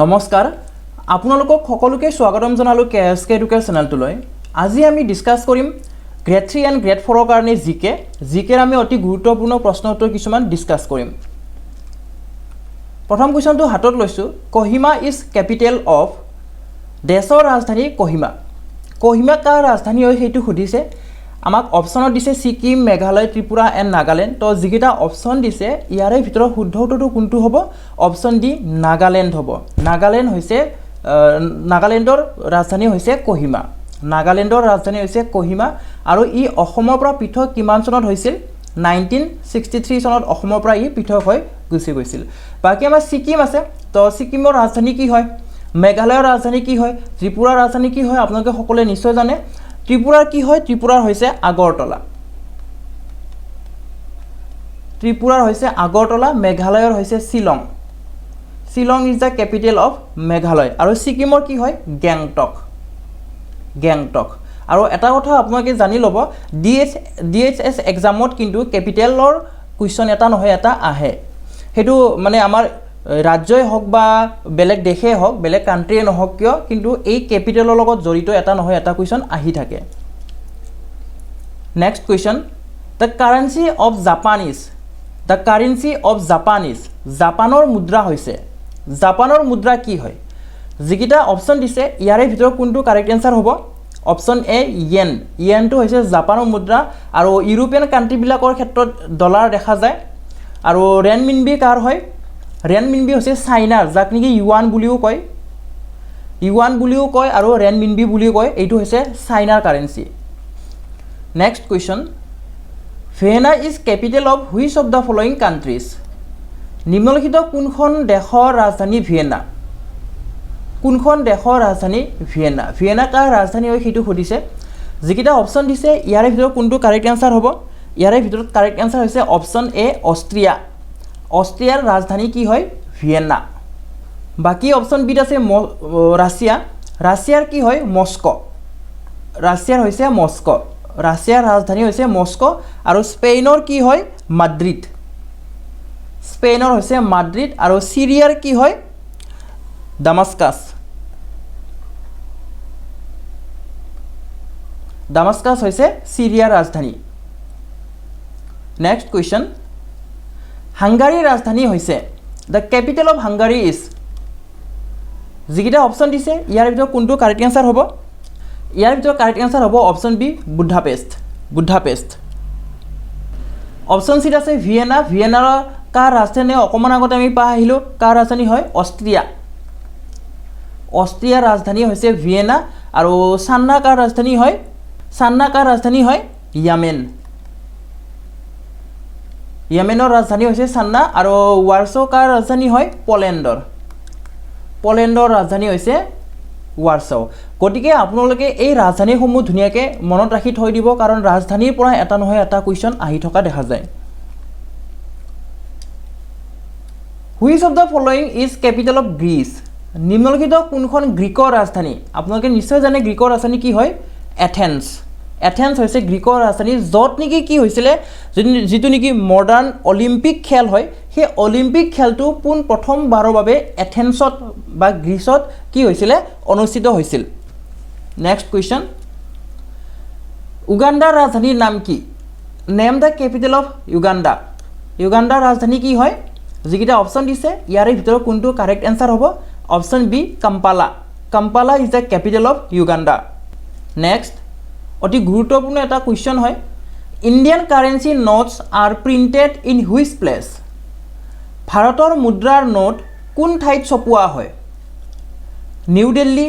নমস্কাৰ আপোনালোকক সকলোকে স্বাগতম জনালো কেএসকে এডুকেশ্যন চেনেলটোলৈ আজি আমি ডিসকাস কৰিম গ্ৰেড 3 এণ্ড গ্ৰেড 4 ৰ কাৰণে জিকেৰ আমি অতি গুৰুত্বপূৰ্ণ প্ৰশ্ন উত্তৰ কিছুমান ডিসকাস কৰিম প্ৰথম কোৱেশ্চনটো হাতত লৈছো কোহিমা ইজ ক্যাপিটেল অফ দেশৰ ৰাজধানী কোহিমা কাৰ ৰাজধানী হয় হেতু খুদিছে আমাক অপচনত দিছে সিকিম মেঘালয় ত্ৰিপুৰা এণ্ড নাগালেণ্ড তো যিকেইটা অপচন দিছে ইয়াৰে ভিতৰত শুদ্ধ উত্তৰটো কোনটো হ'ব অপচন ডি নাগালেণ্ড হ'ব নাগালেণ্ডৰ ৰাজধানী হৈছে কোহিমা আৰু ই অসমৰ পৰা পৃথক কিমান চনত হৈছিল 1963 চনত অসমৰ পৰা ই পৃথক হৈ গুছি গৈছিল বাকি আমাৰ সিকিম আছে তো সিকিমৰ ৰাজধানী কি হয় মেঘালয়ৰ ৰাজধানী কি হয় ত্ৰিপুৰাৰ ৰাজধানী কি হয় আপোনালোকে সকলোৱে নিশ্চয় জানে ত্ৰিপুৰাৰ কি হয় ত্ৰিপুৰাৰ হৈছে আগৰতলা মেঘালয়ৰ হৈছে Shillong is the capital of Meghalaya আৰু সিকিমৰ কি হয় গেংটক আৰু এটা কথা আপোনালোকে জানি লব ডিএইচএছ এক্সামত কিন্তু ক্যাপিটেলৰ কোৱেশ্চন এটা নহয় এটা আহে হেতু মানে আমাৰ ৰাজ্যই হওক বা বেলেগ দেশে হওক বেলেগ কান্ট্ৰিয়ে নহওক কিয় কিন্তু এই ক্যাপিটেলৰ লগত জড়িত এটা নহয় এটা কোৱেশ্চন আহি থাকে next question the currency of Japan is জাপানৰ মুদ্ৰা কি হয় যিকিটা অপচন দিছে ইয়াৰে ভিতৰত কোনটো কাৰেক্ট আনসাৰ হ'ব অপচন এ ইয়েনটো হৈছে জাপানৰ মুদ্ৰা আৰু ইউৰোপিয়ান কান্ট্ৰি বিলাকৰ ক্ষেত্ৰত ডলাৰ দেখা যায় আৰু ৰেনমিনবি কাৰ হয় ৰেনমিনবি হৈছে চাইনাৰ যাক নেকি ইউৱান বুলিও কয় আৰু ৰেনমিনবি বুলিও কয় এইটো হৈছে চাইনাৰ currency next question Vienna is capital of which of the following countries নিম্নলিখিত কোনখন দেশৰ ৰাজধানী ভিয়েনা কাৰ ৰাজধানী হয় হেতু খুদিছে যিকিটা অপচন দিছে ইয়াৰে ভিতৰত কোনটো কাৰেক্ট আনসাৰ হ'ব ইয়াৰে ভিতৰত কাৰেক্ট আনসাৰ হৈছে অপচন এ অষ্ট্ৰিয়াৰ ৰাজধানী কি হয় ভিয়েনা বাকি অপচন বিত আছে ৰাছিয়াৰ কি হয় ৰাছিয়াৰ ৰাজধানী হৈছে মস্কো আৰু স্পেইনৰ কি হয় মাদ্ৰিদ আৰু সিৰিয়াৰ কি হয় দামাস্কাছ হৈছে সিৰিয়াৰ ৰাজধানী নেক্সট কোৱেশ্চন হাংগাৰীৰ ৰাজধানী হৈছে দ্য ক্যাপিটেল অফ হাংগাৰী ইজ যিকিটা অপচন দিছে ইয়াৰ ভিতৰত কোনটো কাৰেক্ট আনসাৰ হ'ব ইয়াৰ ভিতৰত কাৰেক্ট আনসাৰ হ'ব অপচন বি বুদ্ধাপেষ্ট অপচন সিত আছে ভিয়েনাৰ কাৰ ৰাজধানী অকমান আগতে আমি পাই আহিলো কাৰ ৰাজধানী হয় অষ্ট্ৰিয়াৰ ৰাজধানী হৈছে ভিয়েনা আৰু সান্না কাৰ ৰাজধানী হয় ইয়েমেনৰ ৰাজধানী হৈছে সান্না আৰু ৱাৰ্ছো কাৰ ৰাজধানী হয় পলেণ্ডৰ ৰাজধানী হৈছে ৱাৰ্ছো গতিকে আপোনালোকে এই ৰাজধানীসমূহ ধুনিয়াকে মনত ৰাখি থৈ দিব কাৰণ ৰাজধানীৰ পৰা এটা নহয় এটা কোৱেশ্চন আহি থকা দেখা যায় which of the following is capital of Greece নিম্নলিখিত কোনখন গ্ৰীকৰ ৰাজধানী আপোনালোকে নিশ্চয় জানে গ্ৰীকৰ ৰাজধানী কি হয় এথেন্স হৈছে গ্ৰীকৰ ৰাজধানী যত নেকি কি হৈছিলে যেটো নেকি মডাৰ্ণ অলিম্পিক খেল হয় সেই অলিম্পিক খেলটো প্ৰথমবাৰৰ বাবে এথেন্সত বা গ্ৰীচত কি হৈছিলে অনুষ্ঠিত হৈছিল নেক্সট কোৱেশ্চন উগাণ্ডাৰ ৰাজধানীৰ নাম কি নেম দ্য ক্যাপিটেল অফ উগাণ্ডাৰ ৰাজধানী কি হয় যিকিটা অপচন দিছে ইয়াৰে ভিতৰত কোনটো কাৰেক্ট আনসাৰ হ'ব option B Kampala is the capital of Uganda next অতি গুৰুত্বপূৰ্ণ এটা কোৱেশ্চন হয় Indian currency notes are printed in which place ভাৰতৰ মুদ্ৰাৰ নোট কোন ঠাইত ছপোৱা হয় নিউ দিল্লী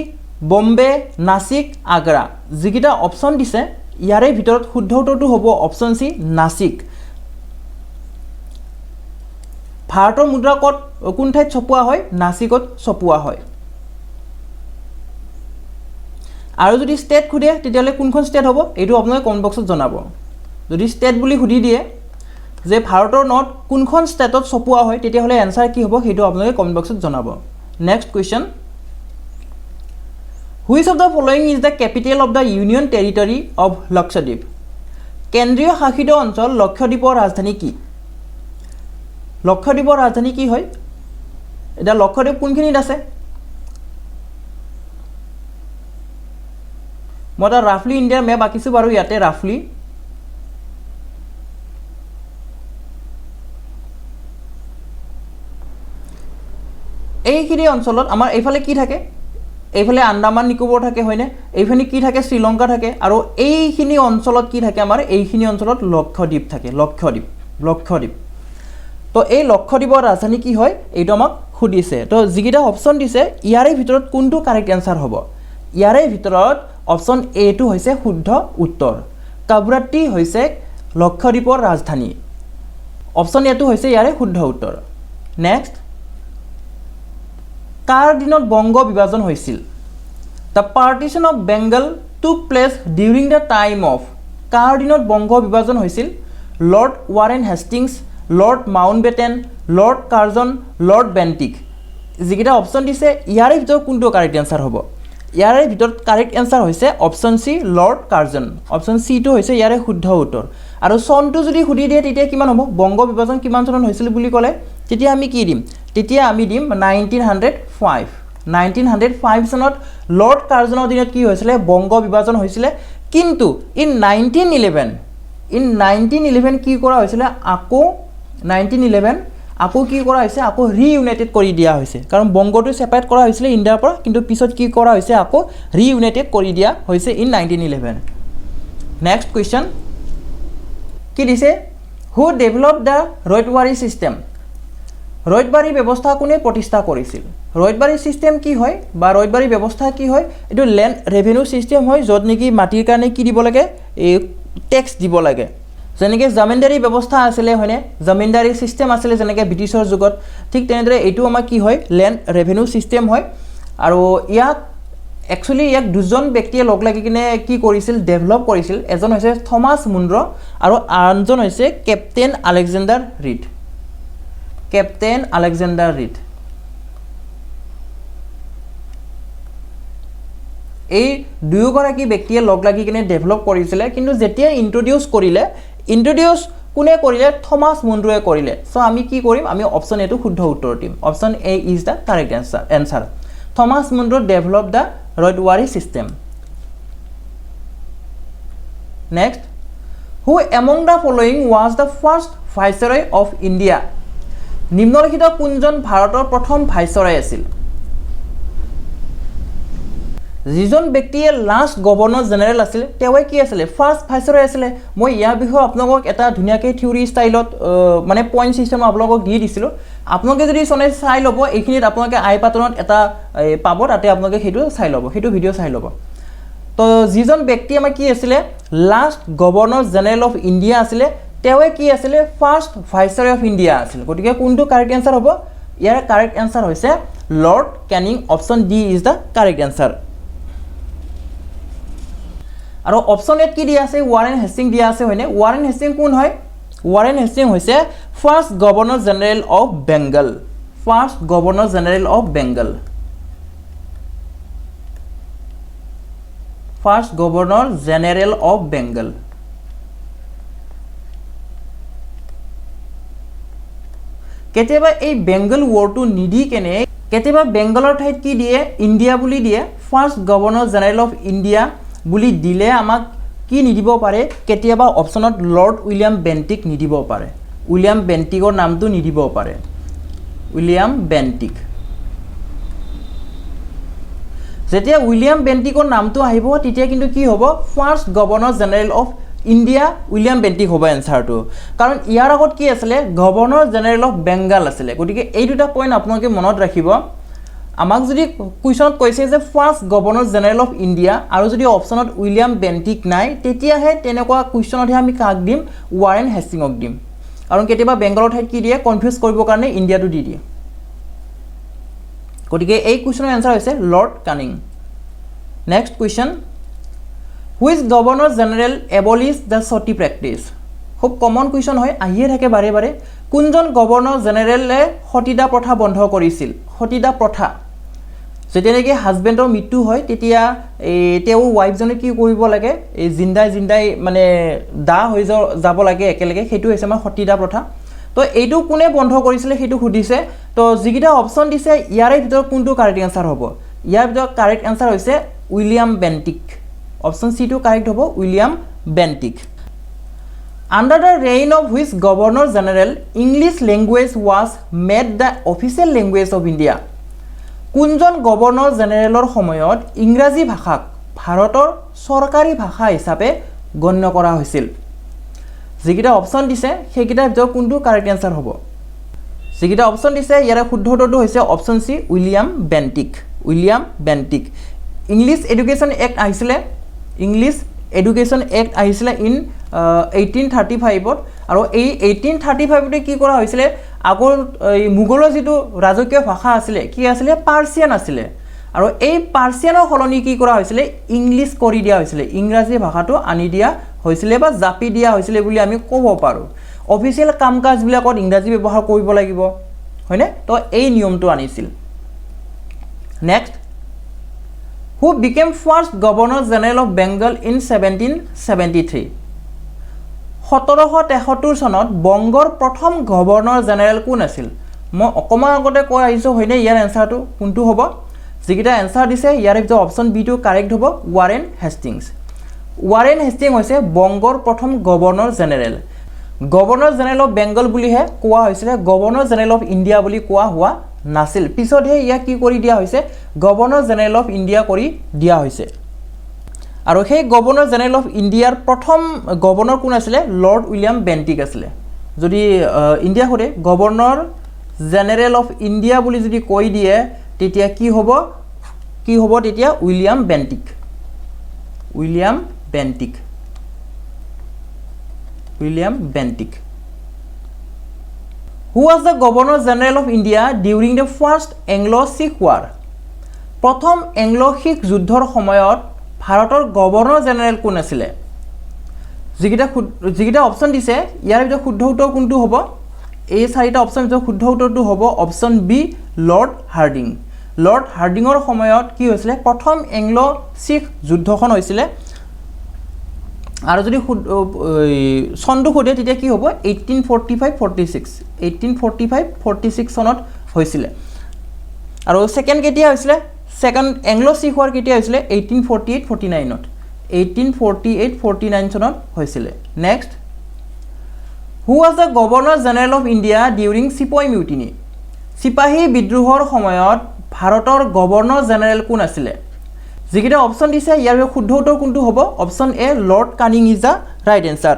বম্বে নাসিক আগ্ৰা যিকিটা অপচন দিছে ইয়াৰে ভিতৰত শুদ্ধ উত্তৰটো হ'ব অপচন সি নাসিক ভাৰতৰ মুদ্ৰা কোন ঠাইত ছপোৱা হয় নাসিকত ছপোৱা হয় আৰু যদি ষ্টেট খুদে তেতিয়ালে কোনখন ষ্টেট হ'ব এইটো আপোনালোকে কমেন্ট বক্সত জনাব যদি ষ্টেট বুলি খুদি দিয়ে যে ভাৰতৰ নোট কোনখন ষ্টেটত ছপোৱা হয় তেতিয়াহলে আনসাৰ কি হ'ব হেতু আপোনালোকে কমেন্ট বক্সত জনাব next question which of the following is the capital of the union territory of Lakshadweep কেন্দ্ৰীয় শাসিত অঞ্চল লক্ষদ্বীপৰ ৰাজধানী কি লক্ষদ্বীপৰ ৰাজধানী কি হয় এটা লক্ষদ্বীপ কোনখিনিত আছে মই এটা ৰাফলি ইণ্ডিয়াৰ মেপ আঁকিছোঁ বাৰু ইয়াতে ৰাফলি এইখিনি অঞ্চলত আমাৰ এইফালে কি থাকে এইফালে আন্দামান নিকোবৰ থাকে হয়নে এইফালে কি থাকে শ্ৰীলংকা থাকে আৰু এইখিনি অঞ্চলত কি থাকে আমাৰ এইখিনি অঞ্চলত লক্ষদ্বীপ থাকে লক্ষদ্বীপ তো এই লক্ষদ্বীপৰ ৰাজধানী কি হয় এইটো আমাক খুদিছে তো যিকেইটা অপচন দিছে ইয়াৰে ভিতৰত কোনটো কাৰেক্ট এনসাৰ হ'ব ইয়াৰে ভিতৰত অপচন এ টো হৈছে শুদ্ধ উত্তৰ কাবৰাটি হৈছে লক্ষদ্বীপৰ ৰাজধানী অপচন এ টো হৈছে ইয়াৰে শুদ্ধ উত্তৰ নেক্সট কাৰ দিনত বংগ বিভাজন হৈছিল the partition of Bengal took place during the time of কাৰ দিনত বংগ বিভাজন হৈছিল Lord Warren Hastings Lord Mountbatten Lord Curzon Lord Bentinck যিকেইটা অপচন দিছে ইয়াৰে ভিতৰত কোনটো কাৰেক্ট এনসাৰ হ'ব ইয়াৰে ভিতৰত কাৰেক্ট এনসাৰ হৈছে option C Lord Curzon option C টো হৈছে ইয়াৰে শুদ্ধ উত্তৰ আৰু চনটো যদি সুধি দিয়ে তেতিয়া কিমান হ'ব বংগ বিভাজন কিমান চনত হৈছিল বুলি ক'লে তেতিয়া আমি কি দিম তেতিয়া আমি দিম 1905 চনত লৰ্ড কাৰ্জনৰ দিনত কি হৈছিল বংগ বিভাজন হৈছিল কিন্তু ইন 1911 কি কৰা হৈছিল আকৌ 1911 আকৌ কি কৰা হৈছে আকৌ ৰিইউনাইটেড কৰি দিয়া হৈছে কাৰণ বংগটো সেপাৰেট কৰা হৈছিল ইণ্ডিয়াৰ পৰা কিন্তু পিছত কি কৰা হৈছে আকৌ ৰিইউনাইটেড কৰি দিয়া হৈছে ইন 1911 নেক্সট কোৱেশ্চন কি দিছে হু ডেভেলপ দ্য ৰয়টৱাৰী সিস্টেম ৰয়টৱাৰী ব্যৱস্থা কোনে প্ৰতিষ্ঠা কৰিছিল ৰয়টৱাৰী সিস্টেম কি হয় বা ৰয়টৱাৰী ব্যৱস্থা কি হয় এটো ল্যান্ড ৰেভিনিউ সিস্টেম হয় যত নেকি মাটিৰ কাৰণে কি দিব লাগে এই ট্যাক্স দিব লাগে যেনেকৈ জমিনদাৰী ব্যৱস্থা আছিল হয়নে জমিনদাৰী সিস্টেম আছিল যেনেকৈ ব্ৰিটিছৰ যুগত ঠিক তেনেদৰে এইটো আমাৰ কি হয় ল্যান্ড ৰেভিনিউ সিস্টেম হয় আৰু ইয়াক একচুয়ালি ইয়াক দুজন ব্যক্তিয়ে লগ লাগি কিনে কি কৰিছিল ডেভেলপ কৰিছিল এজন হৈছে থমাস মুনৰো আৰু আনজন হৈছে কেপ্টেইন আলেকজাণ্ডাৰ ৰিড এই দুয়োগৰাকী ব্যক্তিয়ে লগ লাগি কিনে ডেভেলপ কৰিছিল কিন্তু যেতিয়া ইন্ট্ৰোডিউস কোনে কৰিলে থমাস মুনৰোৱে কৰিলে সো আমি কি কৰিম আমি অপচন এ টো শুদ্ধ উত্তৰ দিম option A is the correct answer Thomas Munro develop the ryotwari system next who among the following was the first viceroy of India নিম্নলিখিত কোনজন ভাৰতৰ প্ৰথম ভাইসৰয় আছিল যিজন ব্যক্তিয়ে লাষ্ট গভৰ্ণৰ জেনেৰেল আছিল তেৱে কি আছিল ফাৰ্স্ট ভাইসৰয় আছিল মই ইয়াৰ বিষয়ে আপোনালোকক এটা ধুনিয়াকৈ থিওৰি ষ্টাইলত মানে পইণ্ট সিস্টেম আপোনালোকক দি দিছিলো আপোনালোকে যদি সনে চাই লব এইখিনিত আপোনালোকে আই পাতনত এটা পাব তাতে আপোনালোকে হেতু চাই লব হেতু ভিডিও চাই লব তো যিজন ব্যক্তি আমাৰ কি আছিল last governor general of India আছিল তেৱে কি আছিল ফাৰ্স্ট ভাইসৰয় অফ ইণ্ডিয়া আছিল গতিকে কোনটো কাৰেক্ট আনসাৰ হ'ব ইয়াৰ কাৰেক্ট আনসাৰ হৈছে lord Canning option D is the correct answer আৰু অপচন এত কি দিয়া আছে ৱাৰেন হেষ্টিং দিয়া আছে হয়নে ৱাৰেন হেষ্টিং কোন হয় ৱাৰেন হেষ্টিং হৈছে first governor general of Bengal কেতিয়াবা এই বেংগল ৱৰ্ডটো নিদি কেনে কেতিয়াবা বেংগলৰ ঠাইত কি দিয়ে ইণ্ডিয়া বুলি দিয়ে first governor general of India বুলি দিলে আমাক কি নিদিব পাৰে কেতিয়াবা অপচনত লৰ্ড উইলিয়াম বেণ্টিক নিদিব পাৰে উইলিয়াম বেণ্টিকৰ নামটো নিদিব পাৰে উইলিয়াম বেণ্টিক যেতিয়া উইলিয়াম বেণ্টিকৰ নামটো আহিব তেতিয়া কিন্তু কি হ'ব first governor general of India William Bentinck হ'ব এনসাৰটো কাৰণ ইয়াৰ আগত কি আছিল গভৰ্ণৰ জেনেৰেল অফ বেংগল আছিল গতিকে এই দুটা পইণ্ট আপোনালোকে মনত ৰাখিব আমাক যদি কুৱেশ্যনত কৈছে যে first governor general of India আৰু যদি অপচনত উইলিয়াম বেণ্টিক নাই তেতিয়াহে তেনেকুৱা কুৱেশ্যনতহে আমি কাক দিম ৱাৰেন হেষ্টিঙক দিম কাৰণ কেতিয়াবা বেংগলৰ ঠাইত কি দিয়ে কনফিউজ কৰিবৰ কাৰণে ইণ্ডিয়াটো দি দিয়ে গতিকে এই কুৱেশ্যনৰ এনসাৰ হৈছে Lord Canning next question which governor general abolish the sati practice খুব কমন কুৱেশ্যন হয় আহিয়ে থাকে বাৰে বাৰে কোনজন গভৰ্ণৰ জেনেৰেলে সতীদাহ প্ৰথা বন্ধ কৰিছিল সতীদাহ প্ৰথা যেতিয়া নেকি হাজবেণ্ডৰ মৃত্যু হয় তেতিয়া তেওঁ ওয়াইফজনে কি কৰিব লাগে এই জিন্দাই মানে দা হৈ যাব লাগে একেলগে সেইটো হৈছে আমাৰ সতীদাহ প্ৰথা তো এইটো কোনে বন্ধ কৰিছিল সেইটো সুধিছে তো যিকিটা অপচন দিছে ইয়াৰে ভিতৰত কোনটো কাৰেক্ট আনসাৰ হ'ব ইয়াৰ ভিতৰত কাৰেক্ট আনসাৰ হৈছে উইলিয়াম বেণ্টিক অপশ্যন চি টু কাৰেক্ট হ'ব William Bentinck Under the reign of which Governor General, English language was made the official language of India. কোনজন গভৰ্ণৰ জেনেৰেলৰ সময়ত ইংৰাজী ভাষাক ভাৰতৰ চৰকাৰী ভাষা হিচাপে গণ্য কৰা হৈছিল যিকিটা অপশ্যন দিছে সেইকিটা ভিতৰত কোনটো কাৰেক্ট আনসাৰ হ'ব যিকিটা অপশ্যন দিছে ইয়াৰ শুদ্ধ উত্তৰটো হৈছে option C William Bentinck English education act আহিছিলে ইংলিছ এডুকেশ্যন এক্ট আহিছিলে ইন 1835 আৰু এই 1835 তে কি কৰা হৈছিল আগৰ মুগলৰ যেটো ৰাজকীয় ভাষা আছিল কি আছিল পাৰ্চিয়ান আছিল আৰু এই পাৰ্চিয়ানৰ হলনি কি কৰা হৈছিল ইংলিছ কৰি দিয়া হৈছিল ইংৰাজী ভাষাটো আনি দিয়া হৈছিল বা জাপি দিয়া হৈছিল বুলি আমি ক'ব পাৰো অফিচিয়েল কামকাজ বিলাকত ইংৰাজী ব্যৱহাৰ কৰিব লাগিব হয়নে তো এই নিয়মটো আনিছিল next who became first governor general of Bengal in 1773 1773 চনত বংগৰ প্ৰথম গভৰ্ণৰ জেনেৰেল কোন আছিল মই অকমান আগতে কৈ আহিছো হয়নে ইয়াৰ আনসাৰটো কোনটো হ'ব যিকিটা আনসাৰ দিছে ইয়াৰ ভিতৰত অপশ্যন বি টো কাৰেক্ট হ'ব ওয়াৰেন হেষ্টিংছ হৈছে বংগৰ প্ৰথম গভৰ্ণৰ জেনেৰেল অফ বেংগল বুলিহে কোৱা হৈছিল গভৰ্ণৰ জেনেৰেল অফ ইণ্ডিয়া বুলি কোৱা হোৱা নাছিল পিছতহে ইয়া কি কৰি দিয়া হৈছে গভৰ্ণৰ জেনেৰেল অফ ইণ্ডিয়া কৰি দিয়া হৈছে আৰু সেই গভৰ্ণৰ জেনেৰেল অফ ইণ্ডিয়াৰ প্ৰথম গভৰ্ণৰ কোন আছিল লৰ্ড উইলিয়াম বেণ্টিক আছিল যদি India Hare governor general of India বুলি যদি কৈ দিয়ে তেতিয়া কি হ'ব তেতিয়া William Bentinck Who was the Governor General of India during the first Anglo-Sikh War? প্ৰথম এংলো-শিখ যুদ্ধৰ সময়ত ভাৰতৰ গভৰ্ণৰ জেনেৰেল কোন আছিল যিকিটা অপশ্যন দিছে ইয়াৰ ভিতৰত শুদ্ধ উত্তৰ কোনটো হ'ব এই চাৰিটা অপশ্যন ভিতৰত শুদ্ধ উত্তৰটো হ'ব অপশ্যন বি লৰ্ড হাৰ্ডিঙৰ সময়ত কি হৈছিল প্ৰথম এংলো-শিখ যুদ্ধখন হৈছিল আৰু যদি চনটো খুদে তেতিয়া কি হ'ব 1845-46 চনত হৈছিল আৰু সেকেন্ড কেতিয়া হৈছিল সেকেন্ড এংলো-শিখ ওয়াৰ কেতিয়া হৈছিল 1848-49 চনত হৈছিল next who was the governor general of India during চিপাহী মিউটিনি চিপাহী বিদ্ৰোহৰ সময়ত ভাৰতৰ গভৰ্ণৰ জেনেৰেল কোন আছিল যিকিটা অপশ্যন দিছে ইয়াৰ শুদ্ধ উত্তৰ কোনটো হ'ব option A Lord Canning is the right answer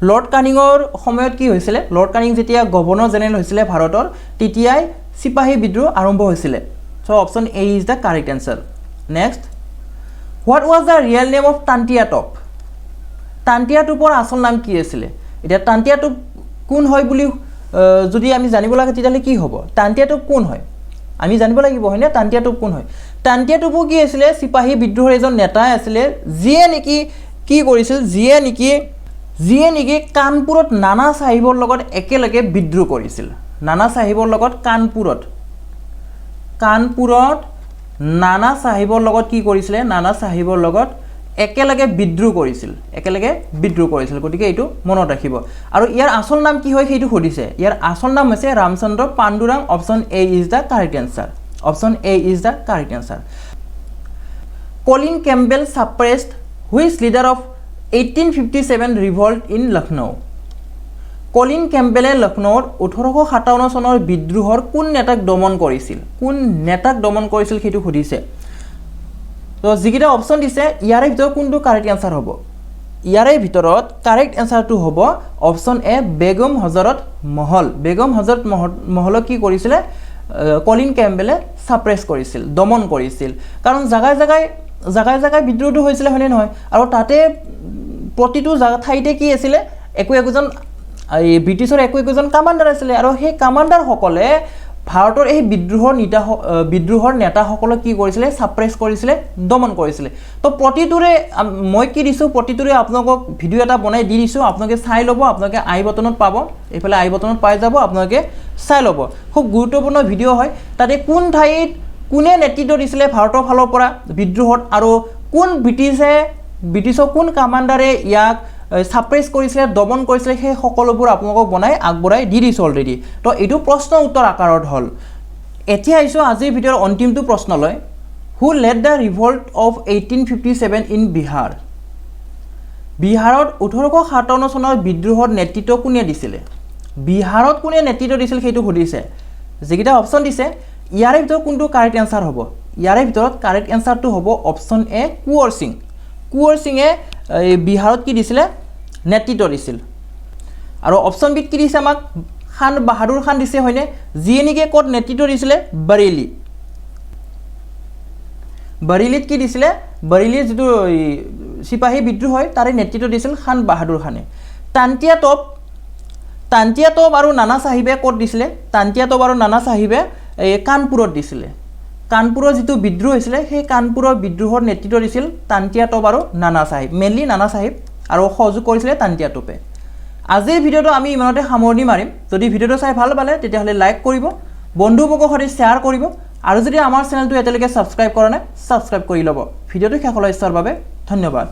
Lord কানিঙৰ সময়ত কি হৈছিল লৰ্ড কানিং যেতিয়া গভৰ্ণৰ জেনেৰেল হৈছিল ভাৰতৰ তেতিয়াই চিপাহী বিদ্ৰোহ আৰম্ভ হৈছিল so option A is the correct answer next what was the real name of Tantia টুপৰ আসল নাম কি আছিল এটা টান্টিয়া টুপ কোন হয় বুলি যদি আমি জানিব লাগে তেতিয়ালে কি হ'ব টান্টিয়া টুপ কোন হয় আমি জানিব লাগিব হয়নে টান্টিয়া টুপ কোন হয় টান্টিয়া টুপু কি আছিল চিপাহী বিদ্ৰোহৰ এজন নেতা আছিল যিয়ে নেকি কি কৰিছিল যিয়ে নেকি কানপুৰত নানা সাহিবৰ লগত একেলগে বিদ্ৰোহ কৰিছিল নানা সাহিবৰ লগত কানপুৰত নানা সাহিবৰ লগত কি কৰিছিল নানা সাহিবৰ লগত একেলগে বিদ্ৰোহ কৰিছিল গতিকে এইটো মনত ৰাখিব আৰু ইয়াৰ আসল নাম কি হয় সেইটো খুদিছে ইয়াৰ আসল নাম হৈছে Ramchandra Pandurang option A is the correct answer Colin Campbell suppressed which leader of 1857 revolt in Lucknow Colin Campbell লক্ষ্ণৌৰ 1857 চনৰ বিদ্ৰোহৰ কোন নেতাক দমন কৰিছিল সেইটো খুদিছে তো যিকিটা অপশ্যন দিছে ইয়াৰে ভিতৰত কোনটো কাৰেক্ট আনসাৰ হ'ব ইয়াৰে ভিতৰত কাৰেক্ট আনসাৰটো হ'ব অপশ্যন এ বেগম হজৰত মহল কি কৰিছিল কলিন কেম্বেলে সাপ্ৰেছ কৰিছিল দমন কৰিছিল কাৰণ জাগাই বিদ্ৰোহটো হৈছিল হয়নে নহয় আৰু তাতে প্ৰতিটো জাগা ঠাইতে কি আছিল একোজন ব্ৰিটিছৰ একোজন কমান্ডাৰ আছিল আৰু সেই কমান্ডাৰ সকলে ভাৰতৰ এই বিদ্ৰোহৰ নেতাসকলক কি কৰিছিল সাপ্ৰেছ কৰিছিল দমন কৰিছিল তো প্ৰতিটোৰে মই কি দিছো প্ৰতিটোৰে আপোনাক ভিডিও এটা বনাই দি দিছো আপোনালোকে চাই লব আপোনালোকে আই বটনত পাব এফালে আই বটনত পাই যাব আপোনালোকে চাই লব খুব গুৰুত্বপূৰ্ণ ভিডিও হয় তাতে কোন ঠাইত কোনে নেতৃত্ব দিছিল ভাৰতৰ ফালৰ পৰা বিদ্ৰোহত আৰু কোন ব্ৰিটিছৰ কোন কমান্ডাৰে ইয়াক সাপ্ৰেছ কৰিছিল দমন কৰিছিল সেই সকলোবোৰ আপোনালোকক বনাই আগবঢ়াই দি দিছো অলৰেডি তো এইটো প্ৰশ্ন উত্তৰ আকাৰত হল এতিয়া আইছো আজিৰ ভিডিওৰ অন্তিমটো প্ৰশ্নলৈ who led the revolt of 1857 in Bihar বিহাৰত 1857 চনৰ বিদ্ৰোহৰ নেতৃত্ব কোনে দিছিলে বিহাৰত কোনে নেতৃত্ব দিছিল সেইটো সুধিছে যেকিটা অপচন দিছে ইয়াৰে ভিতৰত কোনটো কাৰেক্ট আনসাৰ হ'ব ইয়াৰে ভিতৰত কাৰেক্ট আনসাৰটো হ'ব অপচন এ কুঁৱৰ সিঙে বিহাৰত কি দিছিলে নেতৃত্ব দিছিল আৰু অপচন বিত কি দিছে আমাক খান বাহাদুৰ খান দিছে হয়নে যিয়ে নেকি ক'ত নেতৃত্ব দিছিলে বৰেলিত কি দিছিলে বৰেলিৰ যিটো সিপাহী বিদ্ৰোহ হয় তাৰে নেতৃত্ব দিছিল খান বাহাদুৰ খানে তান্তিয়া টপ আৰু নানা সাহিবে ক'ত দিছিলে তান্তিয়া টপ আৰু নানা সাহিবে কানপুৰত দিছিলে কানপুৰৰ যিটো বিদ্ৰোহ হৈছিলে সেই কানপুৰৰ বিদ্ৰোহৰ নেতৃত্ব দিছিল তান্তিয়া টপ আৰু নানা সাহিব মেইনলি নানা সাহিব আৰু সহযোগ কৰিছিলে তান্তিয়া টপে আজিৰ ভিডিওটো আমি ইমানতে সামৰণি মাৰিম যদি ভিডিওটো চাই ভাল পালে তেতিয়াহ'লে লাইক কৰিব বন্ধুবৰ্গৰ সৈতে শ্বেয়াৰ কৰিব আৰু যদি আমাৰ চেনেলটো এতিয়ালৈকে সাবস্ক্ৰাইব কৰা নাই সাবস্ক্ৰাইব কৰি ল'ব ভিডিওটো শেষলৈ চোৱাৰ বাবে ধন্যবাদ